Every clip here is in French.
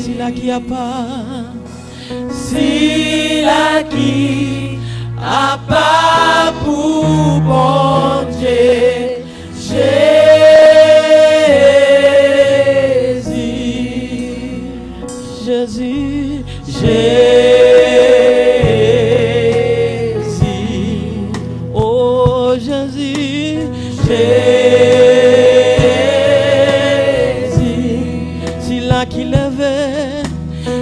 Si la qui a pas, si la qui a pas pour bon Dieu, Jésus, oh Jésus, si la qui levait,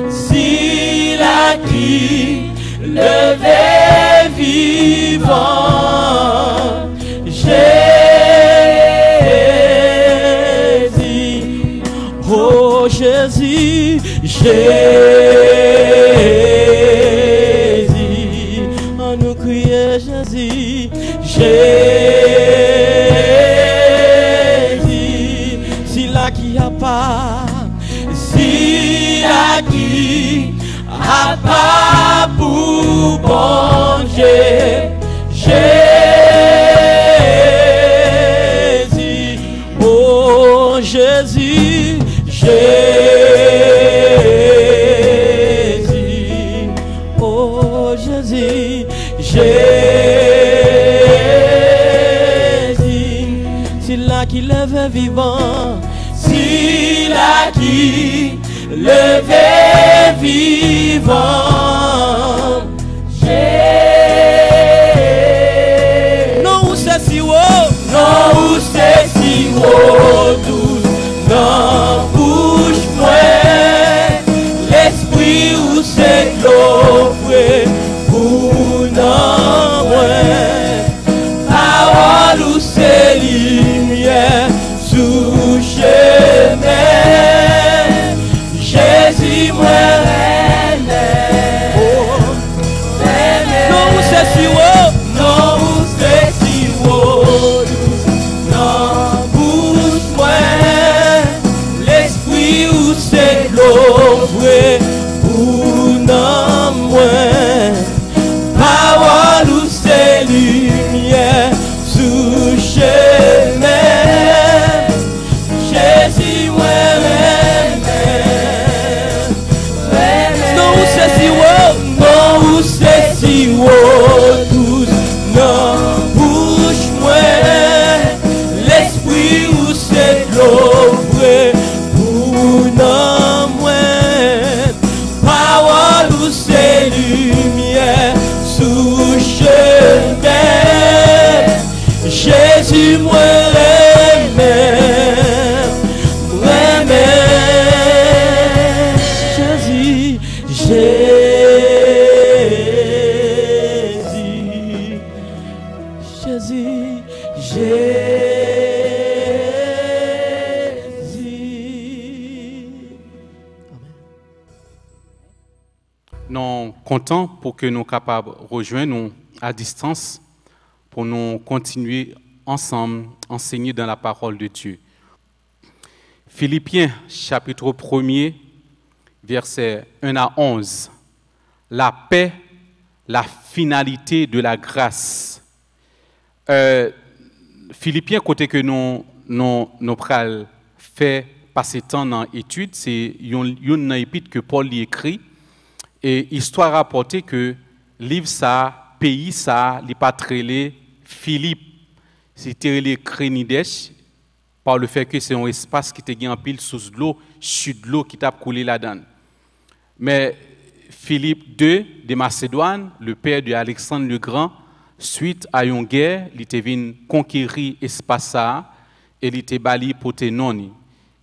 si la qui levait vivant, Jésus, oh Jésus, Jésus, on nous crie Jésus, Jésus, si la qui a pas, si la qui a pas pour bon Dieu, Jésus, oh Jésus, Jésus, oh Jésus, Jésus, si la qui levait vivant, si la qui levait vivant, non ou c'est si haut, non ou c'est si haut, douce, non bouche moi, l'esprit ou c'est l'eau, pour non moi, parole ou c'est lumière, sous chemin, Jésus moi. Pour non moins, parole ou c'est lumière sous chemin, Jésus non ou c'est si haut, non ou c'est si haut, tous non bouche moins, l'esprit ou c'est l'eau pour non moins, parole ou c'est lumière sous chemin, Jésus moi Jésus, Jésus, Nous comptons pour que nous soyons capables de rejoindre nous à distance pour nous continuer ensemble, enseigner dans la parole de Dieu. Philippiens, chapitre 1er, versets 1 à 11. La paix, la finalité de la grâce. Philippiens, côté que nous pral fait passer temps dans l'étude, c'est une épître que Paul y écrit. Et histoire rapportée que livre ça, pays ça, li pas trélé Philippe, c'était les Crénides, par le fait que c'est un espace qui était en pile sous l'eau, chute de l'eau qui t'a coulé là-dedans. Mais Philippe II de Macédoine, le père de Alexandre le Grand, suite à une guerre, il était venu conquérir l'espace ça et il était bali pour tenoni.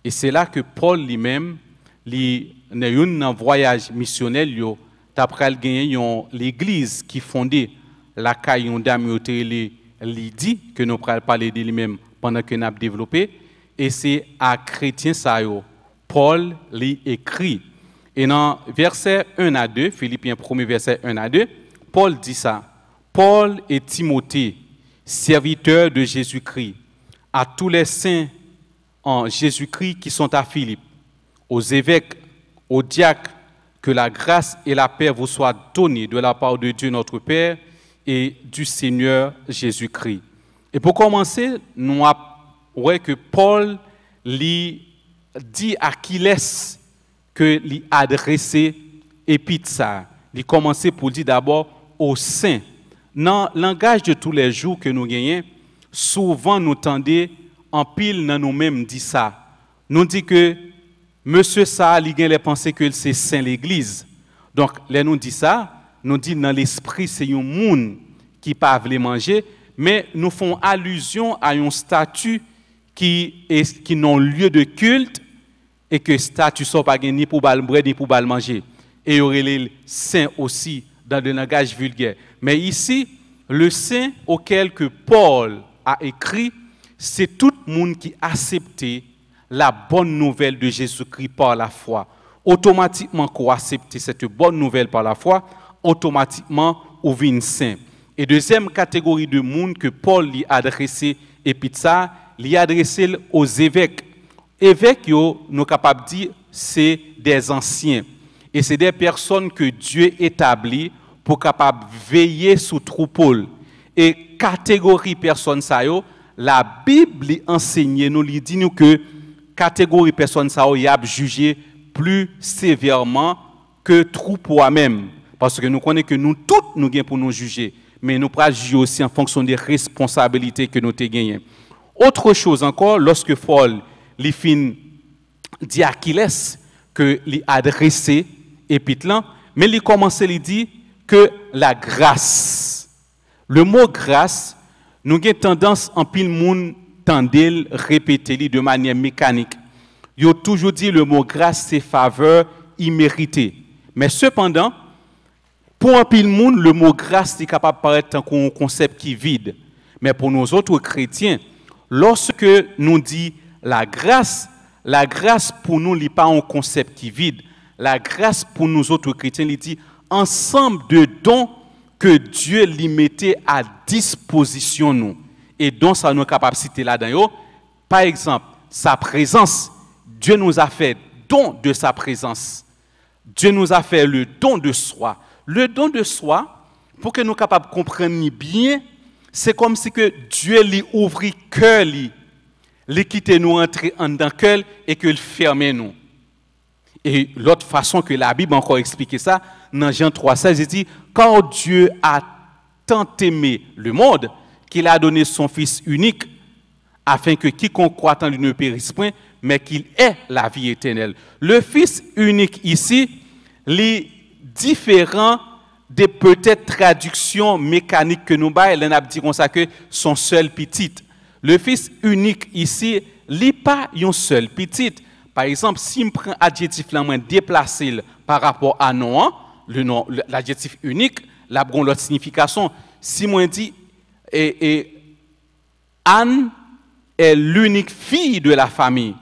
Et c'est là que Paul lui-même, dans un voyage missionnel, il a gagné l'église qui fondait la caille dame Lydie, que nous allons parler de lui-même pendant que nous avons développé. Et c'est à chrétien ça, Paul lui écrit. Et dans verset 1 à 2, Philippiens 1er verset 1 à 2, Paul dit ça. Paul et Timothée, serviteurs de Jésus-Christ, à tous les saints en Jésus-Christ qui sont à Philippe, aux évêques, aux diacres, que la grâce et la paix vous soient données de la part de Dieu notre Père et du Seigneur Jésus-Christ. Et pour commencer, nous allons ouais que Paul lui dit à Achilles que lui adressé épître ça. Il commençait pour dire d'abord aux saints. Dans le langage de tous les jours que nous gagnons, souvent nous tendons en pile dans nous-mêmes dit ça. Nous dit que monsieur ça, il a les pensées que c'est saint l'église. Donc, là nous dit ça, nous dit dans l'esprit c'est un monde qui pas veut manger, mais nous font allusion à un statut qui n'ont lieu de culte et que statut sont pas ni pour bal bread ni pour bal manger. Et il y aurait les saints aussi dans le langage vulgaire. Mais ici, le saint auquel que Paul a écrit, c'est tout le monde qui accepte la bonne nouvelle de Jésus-Christ par la foi. Automatiquement, qu'on accepte cette bonne nouvelle par la foi, automatiquement, on vient saint. Et deuxième catégorie de monde que Paul lui a adressé, et puis ça, lui a adressé aux évêques. Évêques, nous sommes capables de dire, c'est des anciens. Et c'est des personnes que Dieu établit pour capable veiller sous troupeau. Et catégorie personnes ça yo, la Bible enseigne nous dit nous que catégorie personnes ça y a jugé plus sévèrement que troupeau même parce que nous connaissons que nous toutes nous gagnons pour nous juger mais nous pas juger aussi en fonction des responsabilités que nous te gagné. Autre chose encore lorsque Paul li fin dit à Achilles que li adressé épître là mais il commence à lui dire que la grâce. Le mot grâce, nous avons tendance en pile monde tendel répéter de manière mécanique. Il a toujours dit le mot grâce c'est faveur imméritée. Mais cependant, pour un pile monde, le mot grâce est capable de paraître un concept qui est vide. Mais pour nous autres chrétiens, lorsque nous dit la grâce pour nous n'est pas un concept qui est vide. La grâce pour nous autres chrétiens, il dit ensemble de dons que Dieu lui mettait à disposition nous. Et dont ça nous est capable de citer là-dedans. Par exemple, sa présence. Dieu nous a fait don de sa présence. Dieu nous a fait le don de soi. Le don de soi, pour que nous soyons capables de comprendre bien, c'est comme si que Dieu lui ouvrit cœur, lui quittait nous entrer en dans cœur et que le fermait nous. Et l'autre façon que la Bible encore explique ça, dans Jean 3,16, il dit, car Dieu a tant aimé le monde qu'il a donné son Fils unique, afin que quiconque croit en lui ne périsse point, mais qu'il ait la vie éternelle. Le Fils unique ici, les différents des peut-être traductions mécaniques que nous baillons, on a dit comme ça que son seul petit. Le Fils unique ici, n'est pas un seul petit. Par exemple, si je prends l'adjectif là, déplacé par rapport à Noah, l'adjectif unique, la l'autre signification. Si moi dis Anne est l'unique fille de la famille,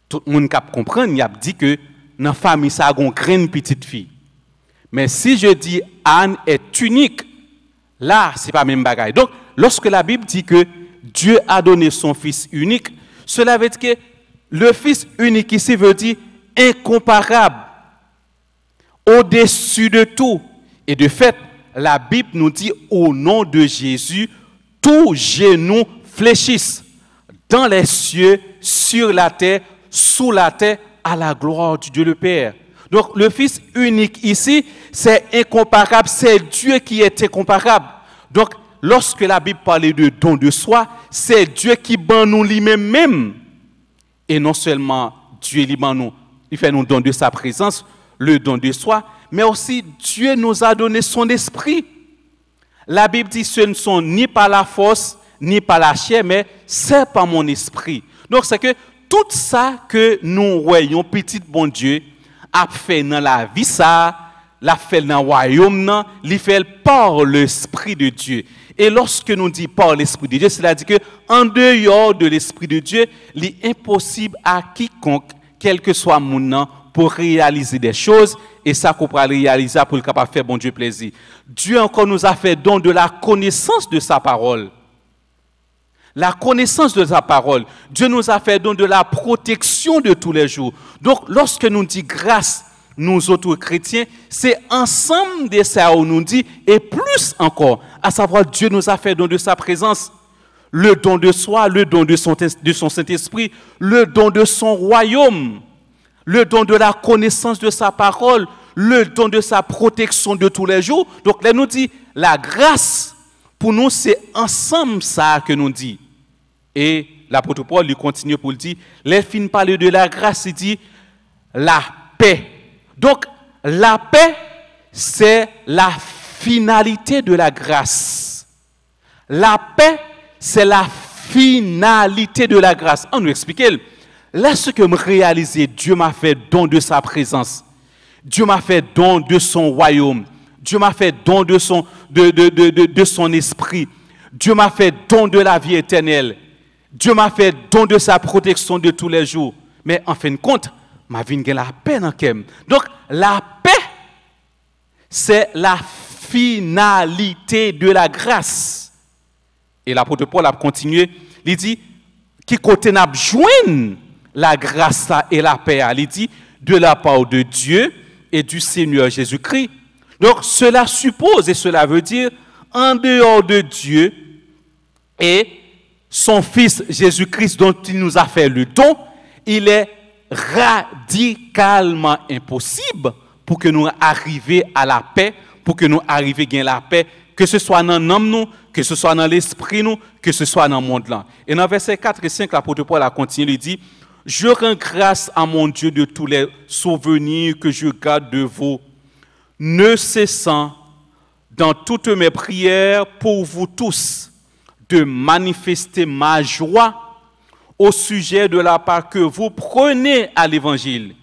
tout le monde cap comprendre, il a dit que dans la famille ça a une grande petite fille. Mais si je dis Anne est unique, là c'est pas même bagaille. Donc lorsque la Bible dit que Dieu a donné son Fils unique, cela veut dire que le Fils unique ici veut dire incomparable, au-dessus de tout. Et de fait, la Bible nous dit au nom de Jésus, tous genoux fléchissent dans les cieux, sur la terre, sous la terre, à la gloire du Dieu le Père. Donc le Fils unique ici, c'est incomparable, c'est Dieu qui est incomparable. Donc lorsque la Bible parlait de don de soi, c'est Dieu qui ban nous lui-même. Et non seulement Dieu nous, il fait nous don de sa présence, le don de soi, mais aussi Dieu nous a donné son esprit. La Bible dit ce ne sont ni par la force, ni par la chair, mais c'est par mon esprit. Donc c'est que tout ça que nous voyons, petit bon Dieu, a fait dans la vie, ça, l'a fait dans le royaume, l'a fait par l'esprit de Dieu. Et lorsque nous disons par l'Esprit de Dieu, c'est-à-dire qu'en dehors de l'Esprit de Dieu, il est impossible à quiconque, quel que soit mon nom, pour réaliser des choses, et ça qu'on peut réaliser pour le capable de faire bon Dieu plaisir. Dieu encore nous a fait don de la connaissance de sa parole. La connaissance de sa parole. Dieu nous a fait don de la protection de tous les jours. Donc, lorsque nous disons grâce, nous autres chrétiens, c'est ensemble de ça où nous dit, et plus encore, à savoir Dieu nous a fait don de sa présence. le don de soi, le don de son Saint-Esprit, le don de son royaume, le don de la connaissance de sa parole, le don de sa protection de tous les jours. Donc, là, nous dit, la grâce, pour nous, c'est ensemble ça que nous dit. Et l'apôtre Paul, il continue pour le dire, les fins parler de la grâce, il dit, la paix. Donc, la paix, c'est la finalité de la grâce. La paix, c'est la finalité de la grâce. On nous explique. Lorsque je réalise, Dieu m'a fait don de sa présence. Dieu m'a fait don de son royaume. Dieu m'a fait don de son esprit. Dieu m'a fait don de la vie éternelle. Dieu m'a fait don de sa protection de tous les jours. Mais en fin de compte, ma vie a la paix dans le. Donc, la paix, c'est la finalité de la grâce. Et l'apôtre Paul a continué, il dit, qui côté n'a joint la grâce et la paix, il dit, de la part de Dieu et du Seigneur Jésus-Christ. Donc, cela suppose et cela veut dire, en dehors de Dieu et son Fils Jésus-Christ dont il nous a fait le don, il est radicalement impossible pour que nous arrivions à la paix, pour que nous arrivions à gagner la paix, que ce soit dans l'âme nous, que ce soit dans l'esprit nous, que ce soit dans le monde là. Et dans versets 4 et 5, l'apôtre Paul a continué, il dit, « Je rends grâce à mon Dieu de tous les souvenirs que je garde de vous, ne cessant dans toutes mes prières pour vous tous de manifester ma joie au sujet de la part que vous prenez à l'évangile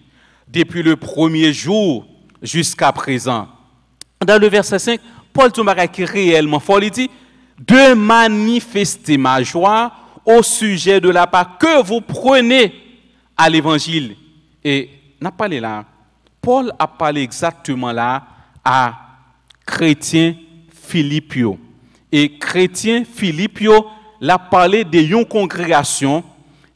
depuis le premier jour jusqu'à présent. » Dans le verset 5, Paul Toumara qui est réellement fort, il dit de manifester ma joie au sujet de la part que vous prenez à l'évangile. Et n'a parlé là, Paul a parlé exactement là à chrétien Philippio. Et chrétien Philippio l'a parlé de une congrégation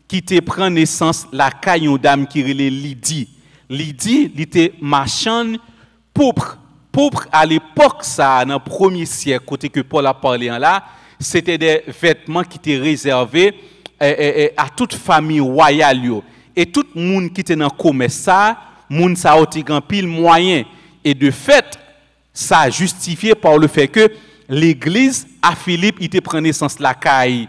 qui te prend naissance la caillon dame qui est Lydie. Lydie, il était marchande pourpre. Pourpre à l'époque, ça, dans le premier siècle, côté que Paul a parlé là, c'était des vêtements qui étaient réservés à toute famille royale. Et tout le monde qui était dans le commerce, ça, monde ça a eu un pile moyen. Et de fait, ça a justifié par le fait que l'église à Philippe, il était pris naissance la caille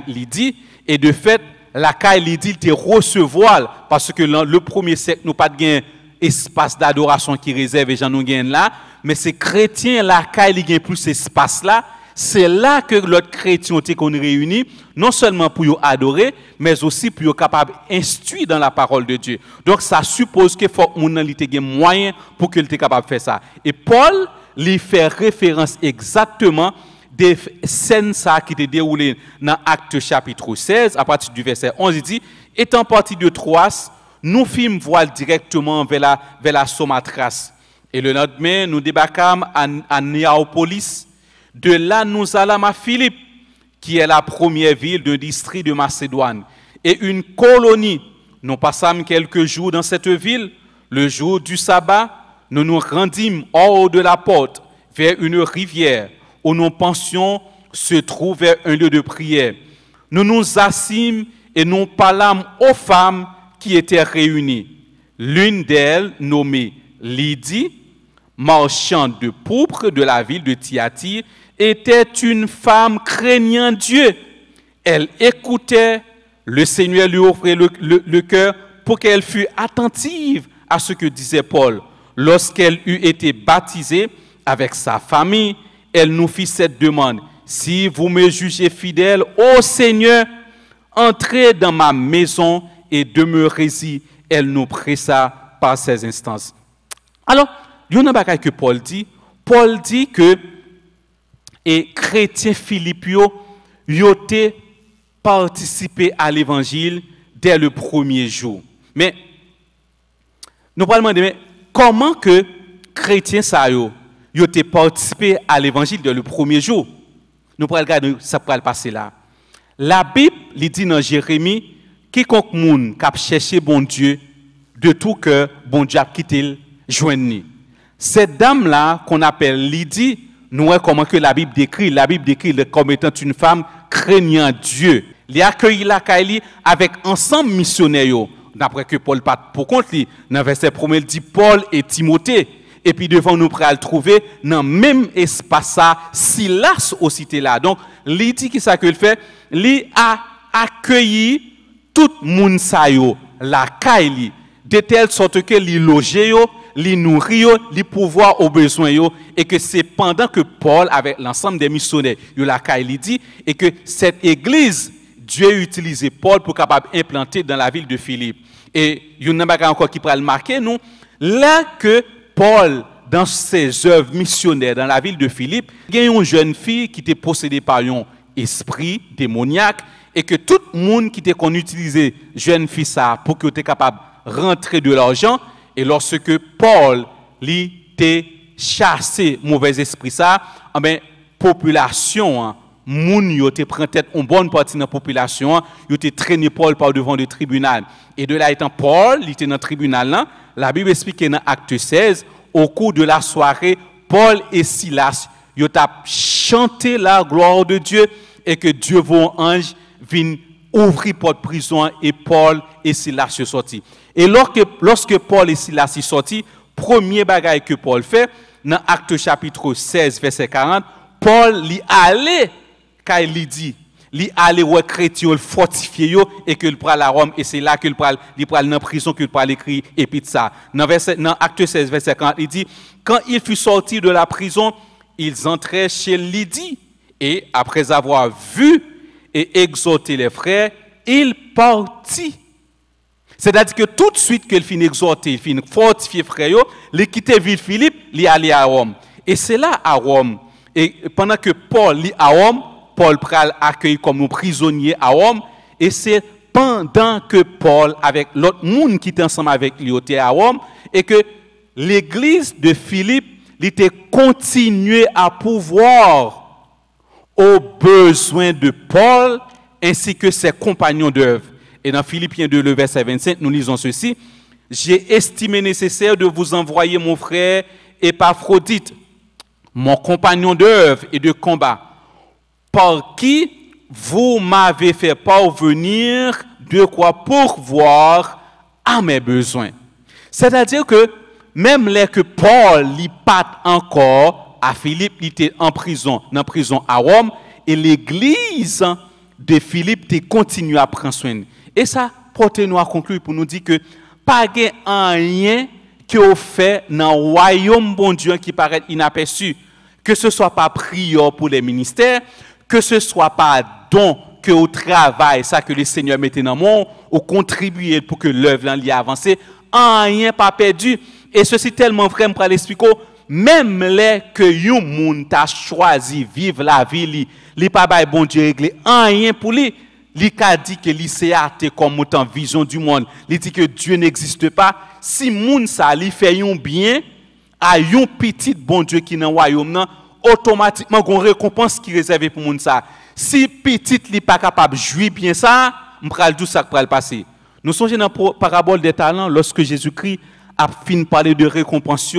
Lydie. Et de fait, la caille Lydie, il était recevoir parce que dans le premier siècle, nous pas de espace d'adoration qui réserve et j'en nous gagne là, mais ces chrétiens là, quand ils gagnent plus espace là, c'est là que l'autre chrétien qu'on réunit, non seulement pour adorer, mais aussi pour être capable d'instruire dans la parole de Dieu. Donc ça suppose qu'il faut que mon ait moyen pour qu'il soit capable de faire ça. Et Paul lui fait référence exactement des scènes ça qui étaient déroulées dans Actes chapitre 16, à partir du verset 11, il dit, étant parti de Troas, nous fîmes voile directement vers la Samothrace. Et le lendemain, nous débarquâmes à Néapolis. De là, nous allâmes à Philippe, qui est la première ville d'un district de Macédoine. Et une colonie. Nous passâmes quelques jours dans cette ville. Le jour du sabbat, nous nous rendîmes hors de la porte, vers une rivière, où nous pensions se trouver un lieu de prière. Nous nous assîmes et nous parlâmes aux femmes qui étaient réunies. L'une d'elles, nommée Lydie, marchande de pourpre de la ville de Thyatire, était une femme craignant Dieu. Elle écoutait, le Seigneur lui offrait le cœur pour qu'elle fût attentive à ce que disait Paul. Lorsqu'elle eut été baptisée avec sa famille, elle nous fit cette demande. Si vous me jugez fidèle au Seigneur, entrez dans ma maison et demeurez-y. Elle nous pressa par ses instances. Alors, il y a un bagage que Paul dit que les chrétiens philippiens ont participé à l'évangile dès le premier jour. Mais nous parlons de comment que chrétiens ça ont participé à l'évangile dès le premier jour. Nous parlons regarder ça pourrait passer là. La Bible dit dans Jérémie, quiconque monde qui a cherché bon Dieu de tout cœur, bon Dieu a quitté le joindre. Cette dame là qu'on appelle Lydie, nous voyons comment que la Bible décrit comme étant une femme craignant Dieu. Il a accueilli la Kaili avec ensemble missionnaires. D'après que Paul parle pour compte, dans verset 1, il dit Paul et Timothée. Et puis devant nous, pour le trouver dans le même espace, Silas aussi était là. Donc, il dit qui ça qu'il fait? Il a accueilli tout le monde la Kaili, de telle sorte que il logeait, il nourrit, il pouvoir aux besoins, et que c'est pendant que Paul, avec l'ensemble des missionnaires, la Kaili dit, et que cette église, Dieu a utilisé Paul pour capable implanter dans la ville de Philippe. Et il y a un encore qui pourrait le marquer, nous, là que Paul, dans ses œuvres missionnaires dans la ville de Philippe, il y a une jeune fille qui était possédée par un esprit démoniaque, et que tout le monde qui était qu'on utilisait jeune fille ça pour que tu capable de rentrer de l'argent, et lorsque Paul était chassé mauvais esprit ça, ben population moun yo te prend tête en bonne partie de la population, yo te traîné Paul par devant le tribunal. Et de là étant Paul, il était dans le tribunal là, la Bible explique dans acte 16, au cours de la soirée, Paul et Silas, yo t'a chanté la gloire de Dieu et que Dieu vos ange viennent ouvrir porte prison et Paul et Silas sont sortis. Et lorsque Paul et Silas sont sortis, premier bagage que Paul fait, dans acte chapitre 16, verset 40, Paul l'y allait, car il dit, l'y allait aux chrétiens fortifier et que le pral à Rome, et c'est là que le pral dans prison que le pral écrit et puis ça. Dans acte 16, verset 40, il dit, quand il fut sorti de la prison, ils entraient chez Lydie, et après avoir vu et exhorté les frères, il partit. C'est-à-dire que tout de suite qu'il finit exhorter, il finit fortifier frère, il quittait ville Philippe, il allait à Rome. Et c'est là à Rome. Et pendant que Paul est à Rome, Paul pral accueilli comme prisonnier à Rome. Et c'est pendant que Paul, avec l'autre monde qui était ensemble avec lui, était à Rome, et que l'église de Philippe, il était continué à pouvoir aux besoins de Paul ainsi que ses compagnons d'œuvre. Et dans Philippiens 2, le verset 25, nous lisons ceci. J'ai estimé nécessaire de vous envoyer mon frère Épaphrodite, mon compagnon d'œuvre et de combat, par qui vous m'avez fait parvenir de quoi pourvoir à mes besoins. C'est-à-dire que même là que Paul n'y part encore à Philippe, il était en prison, dans prison à Rome, et l'église de Philippe continue à prendre soin. Et ça porte-nous à conclure pour nous dire que pas rien qui est fait dans le royaume bon Dieu qui paraît inaperçu, que ce soit pas prière pour les ministères, que ce soit pas don que au travail, ça que le Seigneur mettait dans le monde, ou contribuer pour que l'œuvre l'y avance, rien pas perdu. Et ceci tellement vrai, pour l'expliquer, même les que yon moun t'a choisi vivre la vie, li pas bay bon Dieu régler rien pour lui. Li ka dit que li c'est athée comme autant vision du monde. Li dit que Dieu n'existe pas. Si moun sa li fait yon bien à yon petit bon Dieu qui dans royaume nan, automatiquement gon récompense qui réservé pour moun sa. Si petit li pas capable jouir bien ça, m'pral dou ça pral passer. Nous songeons dans la parabole des talents lorsque Jésus-Christ a fini de parler de récompense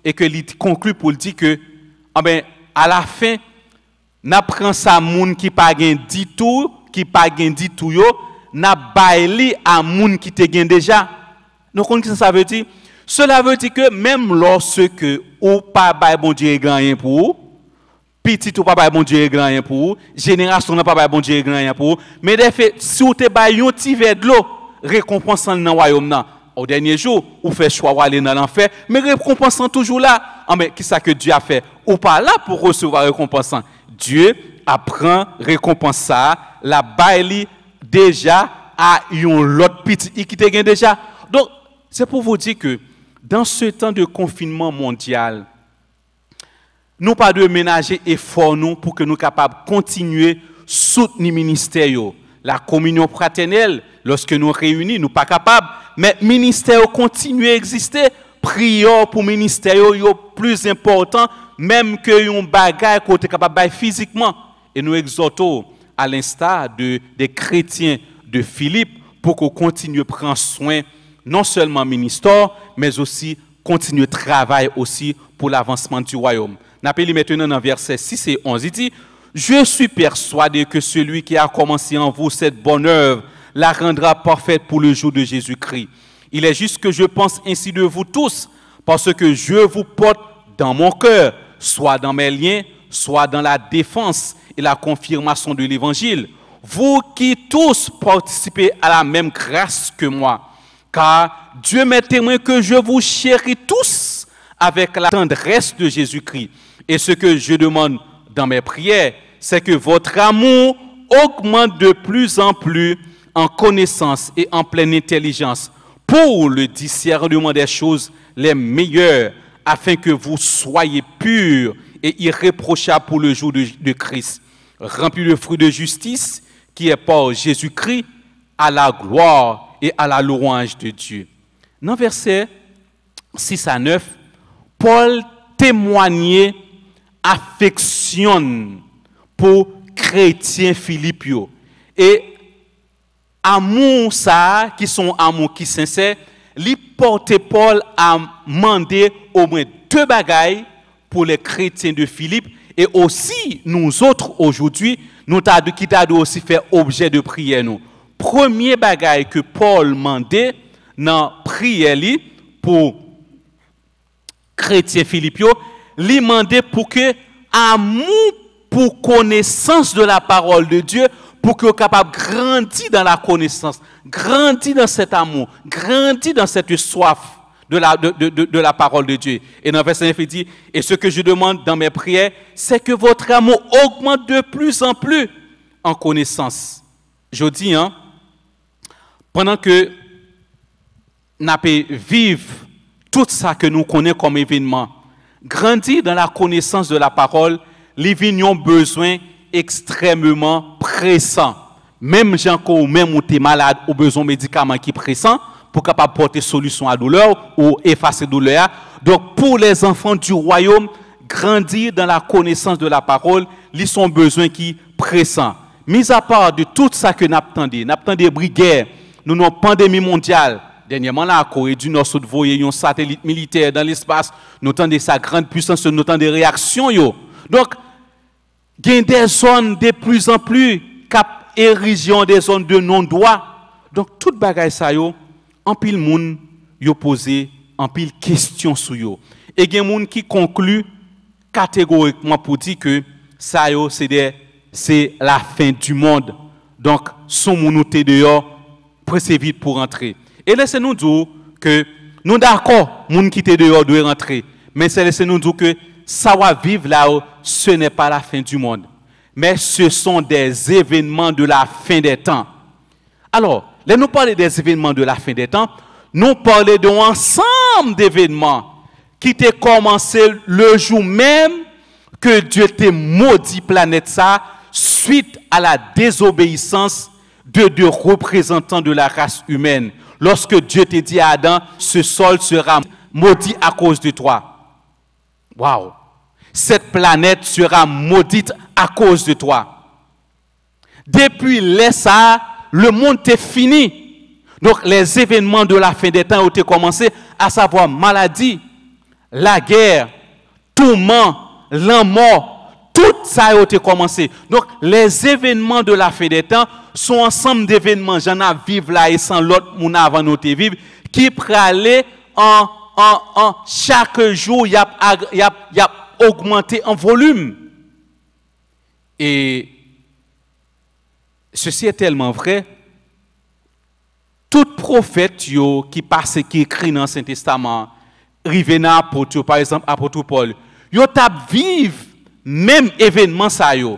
et que il conclut pour dire que à la fin n'a prend ça moun qui pas gain dit tout, qui pas gain dit tout yo, n'a baili à moun qui te gain déjà. Donc qu'est-ce que ça veut dire? Cela veut dire que même lorsque ou pas bail bon Dieu rien pour petit ou pas bail bon Dieu rien pour génération n'a pas bail bon Dieu rien pour mais des fait si ou te bail un petit verre de l'eau récompensant dans royaume nan au dernier jour ou fait choix aller dans l'enfer mais récompensant toujours là. Mais qu'est-ce que Dieu a fait? Ou pas là pour recevoir récompensant. Dieu apprend récompense ça la baili déjà à yon l'autre petit qui te gain déjà. Donc c'est pour vous dire que dans ce temps de confinement mondial, nous pas de ménager effort nous pour que nous capables continuer soutenir ministère yo. La communion fraternelle lorsque nous réunis nous pas capables mais ministère continue à exister. Prière pour ministère yo plus important même que yon bagay qu'on est capable de physiquement. Et nous exhortons à l'instar des chrétiens de Philippe pour qu'on continue à prendre soin non seulement ministère mais aussi continuer à travailler aussi pour l'avancement du royaume. N'appelez maintenant dans verset 6 et 11. Il dit, je suis persuadé que celui qui a commencé en vous cette bonne œuvre la rendra parfaite pour le jour de Jésus-Christ. Il est juste que je pense ainsi de vous tous, parce que je vous porte dans mon cœur, soit dans mes liens, soit dans la défense et la confirmation de l'Évangile. Vous qui tous participez à la même grâce que moi, car Dieu m'est témoin que je vous chéris tous avec la tendresse de Jésus-Christ. Et ce que je demande dans mes prières, c'est que votre amour augmente de plus en plus en connaissance et en pleine intelligence pour le discernement des choses les meilleures, afin que vous soyez purs et irréprochables pour le jour de Christ, remplis de fruits de justice qui est par Jésus-Christ à la gloire et à la louange de Dieu. Dans verset 6 à 9, Paul témoignait affection pour chrétiens Philippe et amour ça qui sont amour qui sincère, lui porte Paul à demander au moins 2 bagailles pour les chrétiens de Philippe et aussi nous autres aujourd'hui nous qui t'a aussi faire objet de prière nous. Premier bagaille que Paul demandait dans prière pour chrétiens Philippe, lui demandait pour que amour pour connaissance de la parole de Dieu, pour que capable de grandir dans la connaissance, grandir dans cet amour, grandir dans cette soif de la parole de Dieu. Et dans le verset 9, il dit, et ce que je demande dans mes prières, c'est que votre amour augmente de plus en plus en connaissance. Je dis, pendant que nous vivons tout ça que nous connaissons comme événement, grandir dans la connaissance de la parole, les vignes ont besoin extrêmement pressant. Même gens qui même ou malade ou besoin de médicaments qui pressant pour capable porter solution à douleur ou effacer douleur. Donc pour les enfants du royaume, grandir dans la connaissance de la parole, ils ont besoin qui pressant. Mis à part de tout ça que nous attendons des brigades, nous avons une pandémie mondiale. Dernièrement, la Corée du Nord a envoyé un satellite militaire dans l'espace. Nous attendons sa grande puissance, nous attendons des réactions. Donc, il y a des zones de plus en plus cap érigion des zones de non-droit. Donc, toute bagaille ça, en pile moun, yo posé en pile question sur yo. Et il y a des gens qui concluent catégoriquement pour dire que ça, c'est la fin du monde. Donc, son mounouté dehors, pressez vite pour rentrer. Et laissez-nous dire que nous d'accord, moun qui était dehors doit rentrer. Mais laissez-nous dire que ça va vivre là-haut, ce n'est pas la fin du monde. Mais ce sont des événements de la fin des temps. Alors, là nous parlons des événements de la fin des temps, nous parlons d'un ensemble d'événements qui ont commencé le jour même que Dieu t'a maudit planète ça suite à la désobéissance de 2 représentants de la race humaine. Lorsque Dieu t'a dit à Adam, ce sol sera maudit à cause de toi. Waouh! Cette planète sera maudite à cause de toi. Depuis ça, le monde est fini. Donc les événements de la fin des temps ont été commencés, à savoir maladie, la guerre, tourment, la mort, tout ça a été commencé. Donc les événements de la fin des temps sont ensemble d'événements, j'en ai vivre là et sans l'autre moun avant nous te vivre, qui pralait en chaque jour, il y a augmenté en volume. Et ceci est tellement vrai. Tout prophète qui passe, qui écrit dans le Saint-Testament, Rivena apôtre, par exemple, apôtre Paul, yo tap vive même événement ça yo.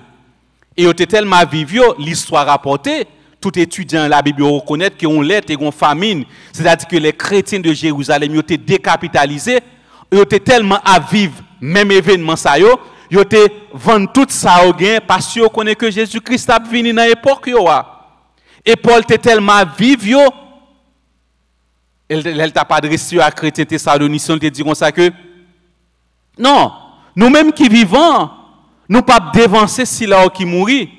Et yo tellement vive l'histoire rapportée. Tout étudiant la Bible reconnaît qu'ils ont l'air et ont famine. C'est-à-dire que les chrétiens de Jérusalem ont été décapitalisés. Ils ont été tellement à vivre même événement ça yo. Ils ont été vendu tout ça au gain parce qu'ils connaissent que Jésus-Christ a venu dans l'époque yo. Et Paul était tellement à vivre yo. Elle t'a pas adressé à chrétien Thessaloniciens, te dit comme ça que non, nous-mêmes qui vivons, nous pas dévancer si là qui mourit.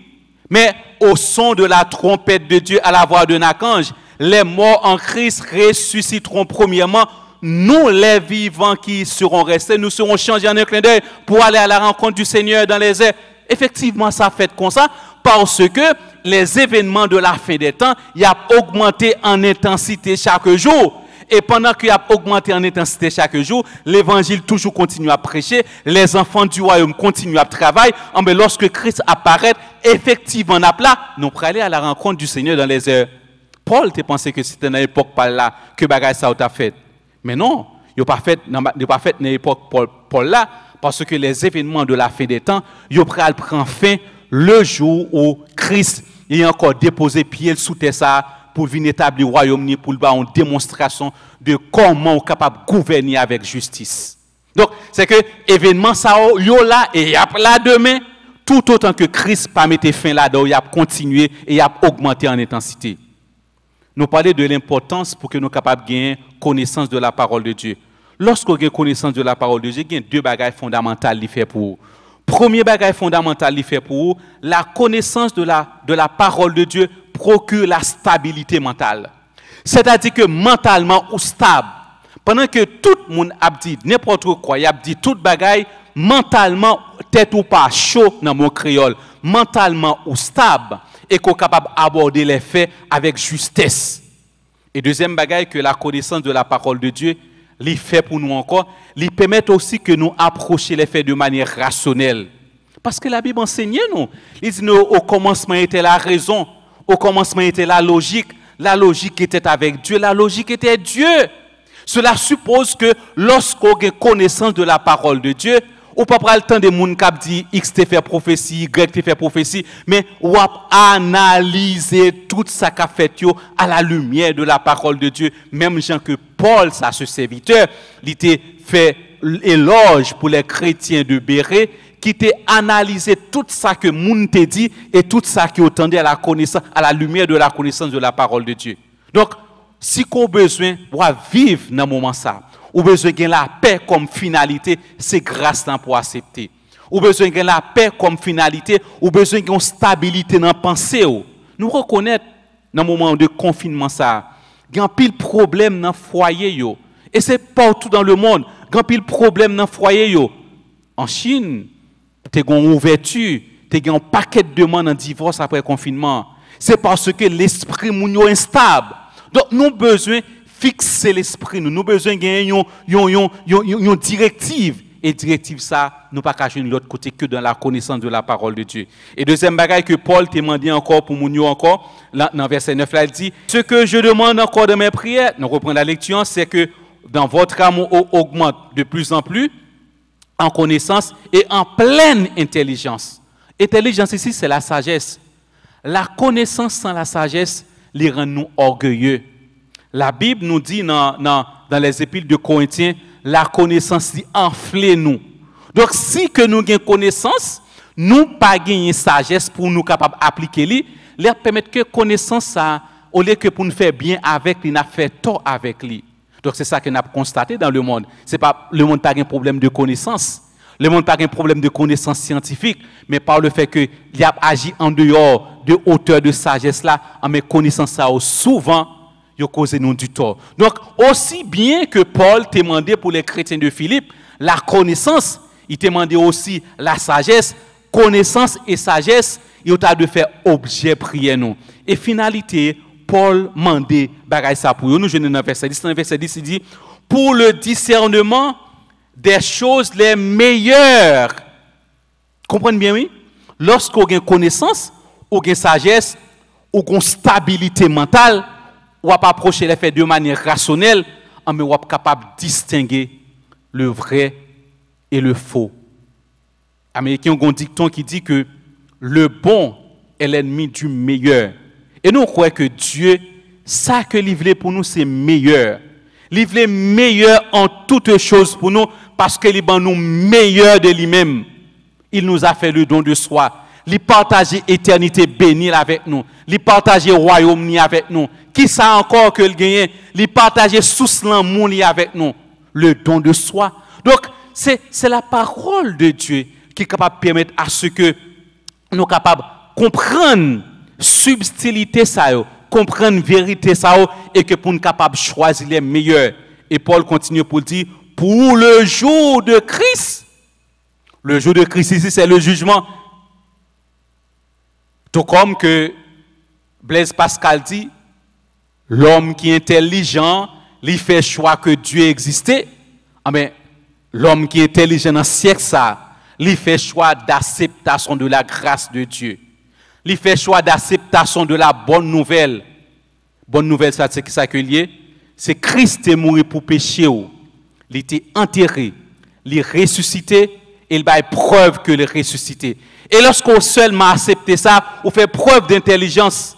Mais au son de la trompette de Dieu à la voix d'un archange, les morts en Christ ressusciteront premièrement. nous les vivants qui serons restés, nous serons changés en un clin d'œil pour aller à la rencontre du Seigneur dans les airs. Effectivement, ça fait comme ça parce que les événements de la fin des temps, il a augmenté en intensité chaque jour. Et pendant qu'il a augmenté en intensité chaque jour, l'évangile toujours continue à prêcher, les enfants du royaume continuent à travailler. Mais lorsque Christ apparaît, effectivement, nous pourrons aller à la rencontre du Seigneur dans les airs. Paul te pensé que c'était dans l'époque par là que bagay ça a fait. Mais non, il n'a pas fait dans l'époque Paul là, parce que les événements de la fin des temps, ils prennent fin le jour où Christ est encore déposé pied sous terre ça pour venir établir le royaume, pour faire une démonstration de comment on est capable de gouverner avec justice. Donc, c'est que l'événement ça yo là et y a là demain, tout autant que Christ pas mettre fin là-dedans, il a continué et il a augmenté en intensité. Nous parlons de l'importance pour que nous soyons capables de gagner connaissance de la parole de Dieu. Lorsqu'on gagne connaissance de la parole de Dieu, il y a deux bagages fondamentaux à faire pour vous. Premier bagage fondamental à faire pour vous, la connaissance de la parole de Dieu procure la stabilité mentale. C'est-à-dire que mentalement ou stable. Pendant que tout le monde a dit n'importe quoi, il a dit tout bagaille, mentalement, tête ou pas chaud dans mon créole, mentalement ou stable, et qu'on est capable d'aborder les faits avec justesse. Et deuxième bagaille que la connaissance de la parole de Dieu, les fait pour nous encore, les permet aussi que nous approchions les faits de manière rationnelle. Parce que la Bible enseigne nous. Il dit au commencement était la raison, au commencement était la logique était avec Dieu, la logique était Dieu. Cela suppose que lorsqu'on a connaissance de la parole de Dieu, ou pas prendre le temps de moun k'ap dit X te fait prophétie, Y te fait prophétie, mais ou analyser tout ça qu'a fait yo à la lumière de la parole de Dieu. Même gens que Paul, ça ce serviteur, il t'a fait éloge pour les chrétiens de Béret, qui t'a analysé tout ça que moun te dit et tout ça qui attendait à la connaissance, à la lumière de la connaissance de la parole de Dieu. Donc, si qu'on a besoin de vivre dans ce moment ça, ou besoin de la paix comme finalité, c'est grâce pour accepter. Ou besoin de la paix comme finalité, ou besoin de stabilité dans la pensée. Nous reconnaissons dans le moment de confinement ça, il y a un pile problème dans le foyer. Et c'est partout dans le monde, il y a un pile problème dans le foyer. En Chine, tu as une ouverture, tu as un paquet de demandes en divorce après le confinement. C'est parce que l'esprit est instable. Donc nous avons besoin fixer l'esprit, nous avons besoin de gagner une directive. Et directive ça, nous ne pas cacher de l'autre côté que dans la connaissance de la parole de Dieu. Et deuxième bagaille que Paul t'a demandé encore pour nous encore, dans verset 9 là, il dit, ce que je demande encore dans mes prières, nous reprenons la lecture, c'est que dans votre amour augmente de plus en plus en connaissance et en pleine intelligence. Intelligence ici, c'est la sagesse. La connaissance sans la sagesse, les rend nous orgueilleux. La Bible nous dit dans les épîtres de Corinthiens, la connaissance enfle nous. Donc si que nous avons connaissance, nous pas gagner sagesse pour nous capables d'appliquer lui, leur permettre que connaissance ça, au lieu que pour nous faire bien avec lui, nous fait tort avec lui. Donc c'est ça que nous avons constaté dans le monde. C'est pas le monde pas un problème de connaissance. Le monde n'a pas un problème de connaissance scientifique, mais par le fait qu'il a agi en dehors de hauteur de sagesse là, en mes connaissances ça souvent, il a causé nous du tort. Donc, aussi bien que Paul t'a demandé pour les chrétiens de Philippe, la connaissance, il t'a demandé aussi la sagesse, connaissance et sagesse, il a de faire objet prière nous. Et finalité, Paul mandé bagaille ça pour nous, je dans verset 10, il dit, pour le discernement des choses les meilleures. Comprenez bien, oui? Lorsqu'on a une connaissance, ou une sagesse, ou une stabilité mentale, on va pas approcher les faits de manière rationnelle, mais on va être capable de distinguer le vrai et le faux. Les Américains ont un dicton qui dit que le bon est l'ennemi du meilleur. Et nous croyons que Dieu, ça que il veut pour nous, c'est meilleur. Il veut meilleur en toutes choses pour nous, parce qu'il est nous meilleur de lui-même. Il nous a fait le don de soi. Il partage l'éternité bénie avec nous. Il partage le royaume avec nous. Qui ça encore que le gagne? Il partage sous l'amour avec nous. Le don de soi. Donc, c'est la parole de Dieu qui est capable de permettre à ce que nous sommes capables de comprendre subtilité ça, comprendre vérité ça, et que pour nous capables de choisir les meilleurs. Et Paul continue pour dire, pour le jour de Christ. Le jour de Christ ici, c'est le jugement. Tout comme que Blaise Pascal dit, l'homme qui est intelligent, il fait choix que Dieu existait. Ah mais l'homme qui est intelligent dans le siècle, ça, il fait choix d'acceptation de la grâce de Dieu. Il fait choix d'acceptation de la bonne nouvelle. Bonne nouvelle, ça, c'est ça que lié. C'est Christ est mort pour pécher. Il était enterré, il est ressuscité, et il a preuve que il est ressuscité. Et lorsqu'on seulement accepte ça, on fait preuve d'intelligence.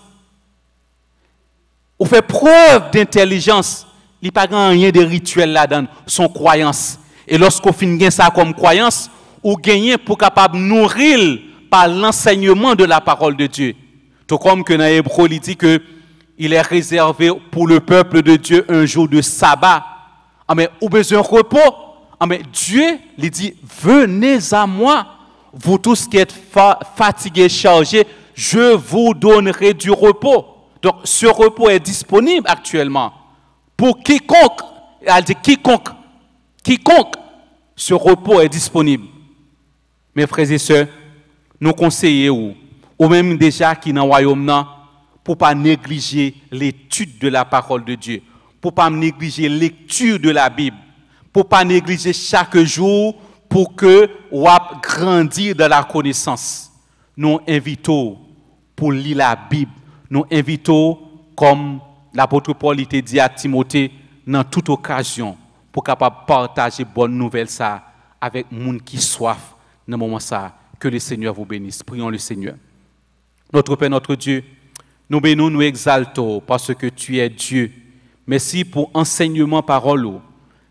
On fait preuve d'intelligence. Il n'y a pas rien de rituel là-dedans, son croyance. Et lorsqu'on finit ça comme croyance, on gagne pour capable nourrir par l'enseignement de la parole de Dieu. Tout comme que dans Hébreu, il dit que il est réservé pour le peuple de Dieu un jour de sabbat. Ah mais ou besoin de repos. Ah mais Dieu lui dit, venez à moi, vous tous qui êtes fatigués, chargés, je vous donnerai du repos. Donc ce repos est disponible actuellement pour quiconque. Elle dit quiconque, ce repos est disponible. Mes frères et sœurs, nous conseillons ou même déjà qui dans le royaume pour pas négliger l'étude de la parole de Dieu, pour pas négliger la lecture de la Bible, pour pas négliger chaque jour pour que vous grandir dans la connaissance. Nous invitons pour lire la Bible, nous invitons comme l'apôtre Paul était dit à Timothée dans toute occasion pour capable partager bonne nouvelle ça avec les gens qui soif dans le moment ça. Que le Seigneur vous bénisse. Prions le Seigneur. Notre Père, notre Dieu, nous bénissons, nous exaltons parce que tu es Dieu. Merci pour enseignement parole.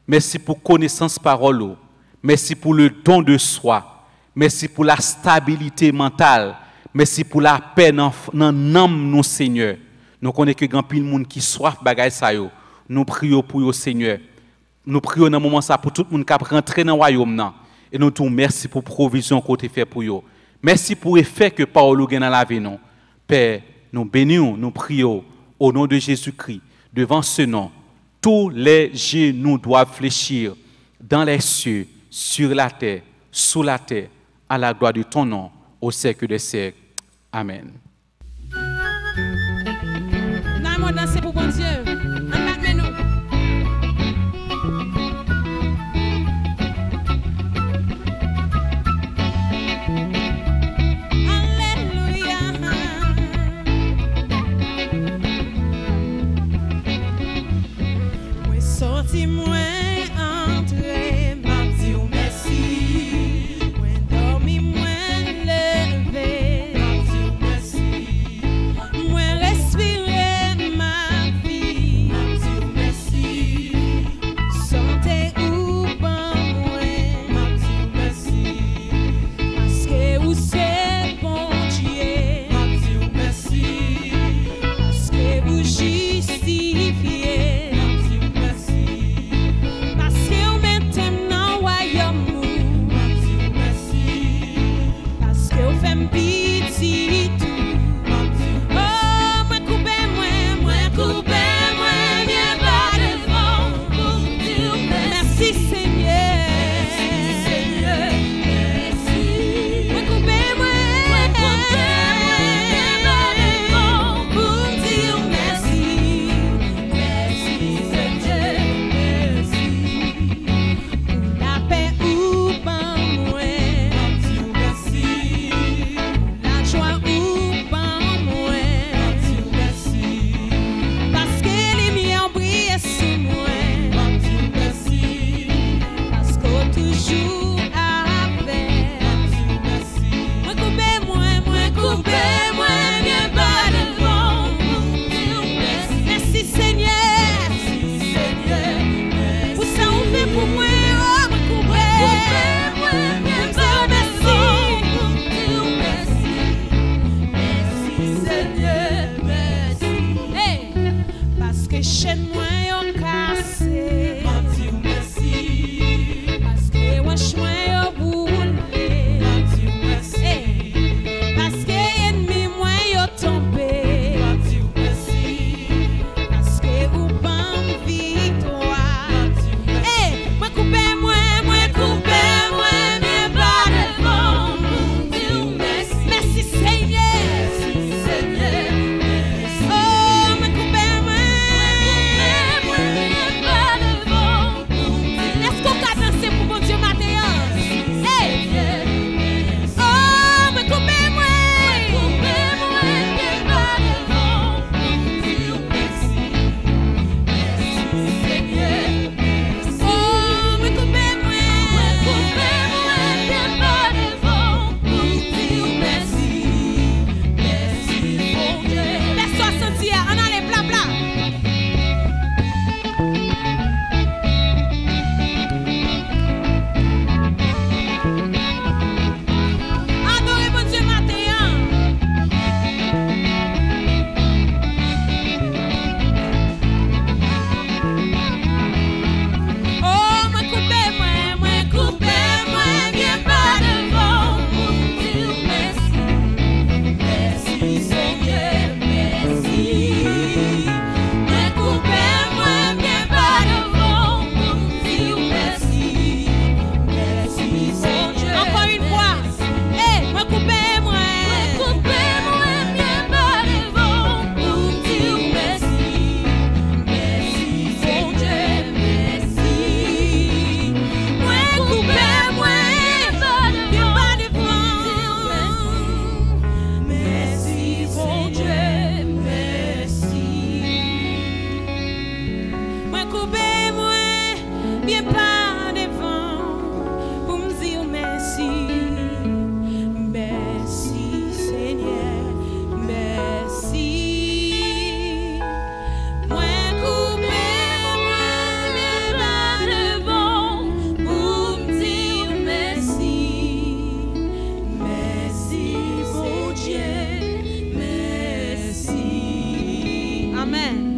Merci pour connaissance parole. Merci pour le don de soi. Merci pour la stabilité mentale. Merci pour la paix dans l'âme, nous, Seigneur. Nous connaissons que grand pile monde qui soif bagay sa yo. Nous prions pour vous, Seigneur. Nous prions dans ce moment ça pour tout le monde qui a rentré dans le royaume. Et nous te merci pour la provision que tu as fait pour eux. Merci pour l'effet que Paul a dans la vie. Père, nous bénissons, nous prions au nom de Jésus-Christ. Devant ce nom, tous les genoux doivent fléchir dans les cieux, sur la terre, sous la terre, à la gloire de ton nom, au siècle des siècles. Amen. Nous danser pour bon Dieu. Amen.